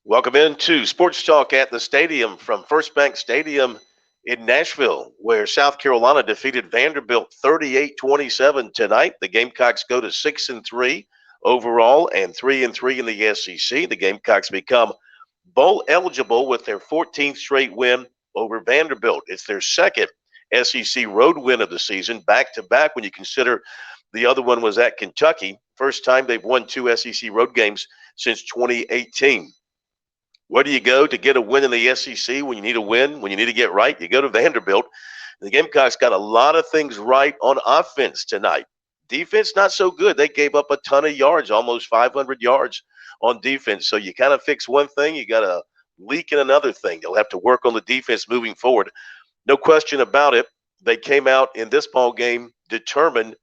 Welcome into Sports Talk at the Stadium from First Bank Stadium in Nashville, where South Carolina defeated Vanderbilt 38-27 tonight. The Gamecocks go to 6-3 overall and 3-3 in the SEC. The Gamecocks become bowl eligible with their 14th straight win over Vanderbilt. It's their second SEC road win of the season, back to back when you consider the other one was at Kentucky. First time they've won two SEC road games since 2018. Where do you go to get a win in the SEC when you need a win, when you need to get right? You go to Vanderbilt. The Gamecocks got a lot of things right on offense tonight. Defense, not so good. They gave up a ton of yards, almost 500 yards on defense. So you kind of fix one thing, you got to leak in another thing. You'll have to work on the defense moving forward. No question about it. They came out in this ball game determined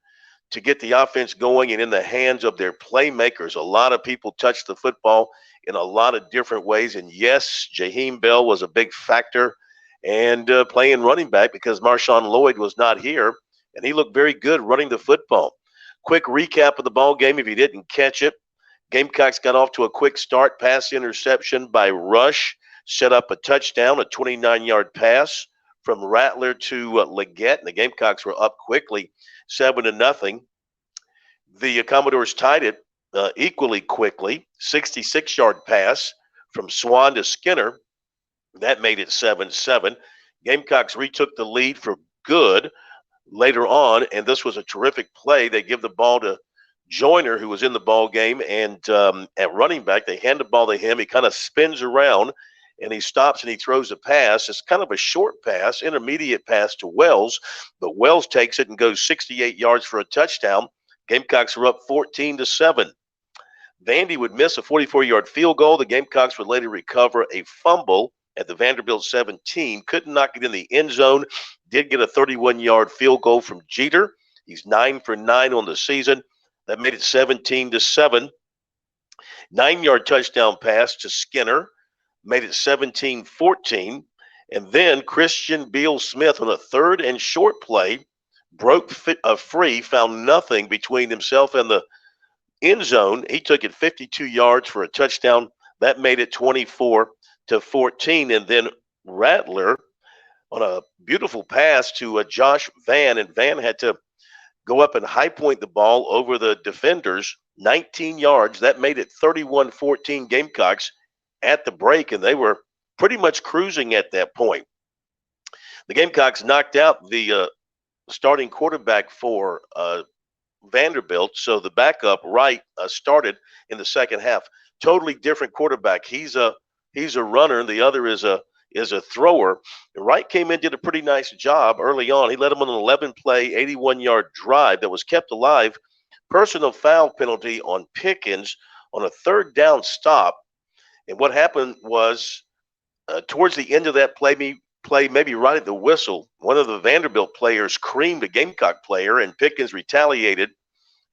to get the offense going and in the hands of their playmakers. A lot of people touched the football in a lot of different ways. And yes, Jaheim Bell was a big factor and playing running back because Marshawn Lloyd was not here. And he looked very good running the football. Quick recap of the ball game if you didn't catch it. Gamecocks got off to a quick start. Pass interception by Rush. Set up a touchdown, a 29-yard pass from Rattler to Leggett. And the Gamecocks were up quickly, 7-0. The Commodores tied it equally quickly. 66-yard pass from Swan to Skinner. That made it 7-7. Gamecocks retook the lead for good later on, and this was a terrific play. They give the ball to Joyner, who was in the ball game, and at running back, they hand the ball to him. He kind of spins around, and he stops and he throws a pass. It's kind of a short pass, intermediate pass to Wells, but Wells takes it and goes 68 yards for a touchdown. Gamecocks were up 14-7. Vandy would miss a 44-yard field goal. The Gamecocks would later recover a fumble at the Vanderbilt 17. Couldn't knock it in the end zone. Did get a 31-yard field goal from Jeter. He's 9 for 9 on the season. That made it 17-7. 9-yard touchdown pass to Skinner made it 17-14. And then Christian Beal-Smith on a third and short play broke free, found nothing between himself and the end zone. He took it 52 yards for a touchdown. That made it 24-14. And then Rattler on a beautiful pass to Josh Van, and Van had to go up and high point the ball over the defenders, 19 yards. That made it 31-14 Gamecocks at the break, and they were pretty much cruising at that point. The Gamecocks knocked out the starting quarterback for Vanderbilt, so the backup Wright started in the second half. Totally different quarterback. He's a runner, and the other is a thrower. Wright came in, did a pretty nice job early on. He led them on an 11-play, 81-yard drive that was kept alive. Personal foul penalty on Pickens on a third down stop. And what happened was towards the end of that play, maybe right at the whistle, one of the Vanderbilt players creamed a Gamecock player, and Pickens retaliated.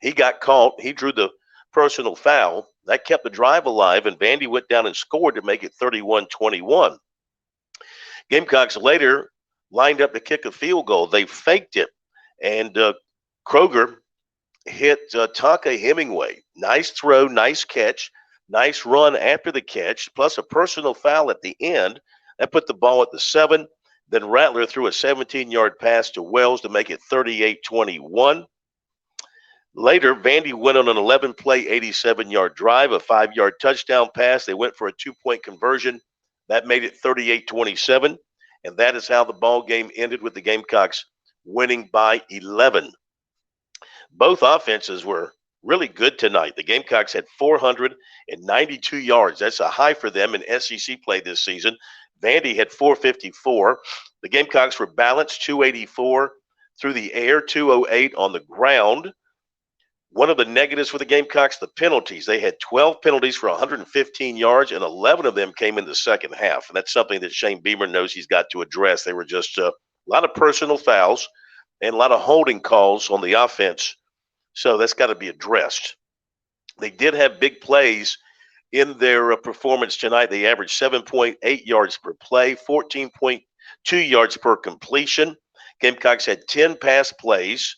He got caught. He drew the personal foul. That kept the drive alive, and Vandy went down and scored to make it 31-21. Gamecocks later lined up to kick a field goal. They faked it, and Kroger hit Tonka Hemingway. Nice throw, nice catch, nice run after the catch, plus a personal foul at the end. That put the ball at the 7. Then Rattler threw a 17-yard pass to Wells to make it 38-21. Later, Vandy went on an 11-play, 87-yard drive, a 5-yard touchdown pass. They went for a 2-point conversion. That made it 38-27. And that is how the ball game ended, with the Gamecocks winning by 11. Both offenses were really good tonight. The Gamecocks had 492 yards. That's a high for them in SEC play this season. Vandy had 454. The Gamecocks were balanced, 284 through the air, 208 on the ground. One of the negatives for the Gamecocks, the penalties. They had 12 penalties for 115 yards, and 11 of them came in the second half. And that's something that Shane Beamer knows he's got to address. They were just a lot of personal fouls and a lot of holding calls on the offense. So that's got to be addressed. They did have big plays in their performance tonight. They averaged 7.8 yards per play, 14.2 yards per completion. Gamecocks had 10 pass plays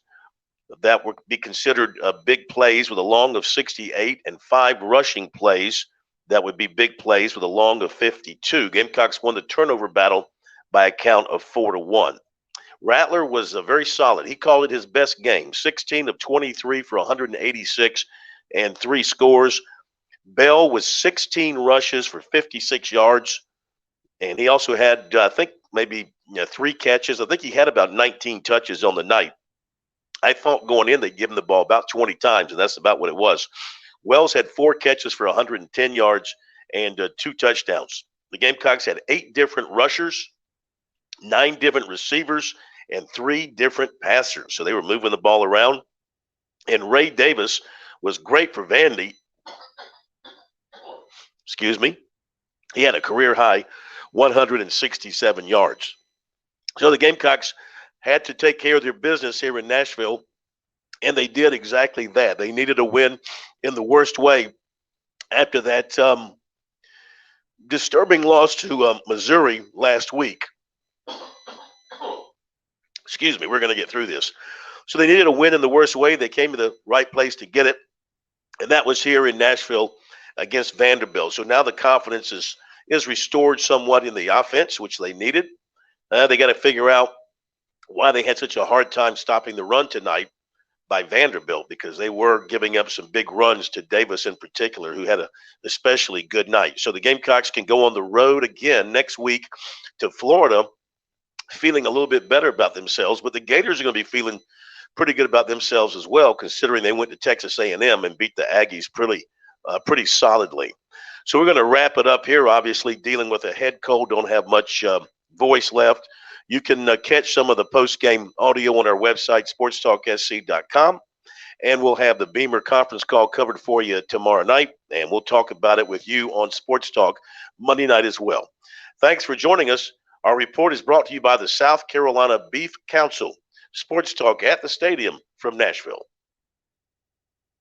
that would be considered big plays with a long of 68, and 5 rushing plays That would be big plays with a long of 52. Gamecocks won the turnover battle by a count of 4-1. Rattler was very solid. He called it his best game, 16 of 23 for 186 and 3 scores. Bell was 16 rushes for 56 yards, and he also had, I think, maybe 3 catches. I think he had about 19 touches on the night. I thought going in they'd give him the ball about 20 times, and that's about what it was. Wells had 4 catches for 110 yards and 2 touchdowns. The Gamecocks had 8 different rushers, 9 different receivers, and 3 different passers. So they were moving the ball around. And Ray Davis was great for Vandy. Excuse me. He had a career high 167 yards. So the Gamecocks had to take care of their business here in Nashville, and they did exactly that. They needed a win in the worst way after that disturbing loss to Missouri last week. Excuse me, we're going to get through this. So they needed a win in the worst way. They came to the right place to get it, and that was here in Nashville against Vanderbilt. So now the confidence is restored somewhat in the offense, which they needed. They got to figure out why they had such a hard time stopping the run tonight by Vanderbilt, because they were giving up some big runs to Davis in particular, who had a especially good night. So the Gamecocks can go on the road again next week to Florida, feeling a little bit better about themselves, but the Gators are going to be feeling pretty good about themselves as well, considering they went to Texas A&M and beat the Aggies pretty solidly. So we're going to wrap it up here, obviously dealing with a head cold, don't have much voice left. You can catch some of the post-game audio on our website, sportstalksc.com, and we'll have the Beamer conference call covered for you tomorrow night, and we'll talk about it with you on Sports Talk Monday night as well. Thanks for joining us. Our report is brought to you by the South Carolina Beef Council. Sports Talk at the Stadium from Nashville.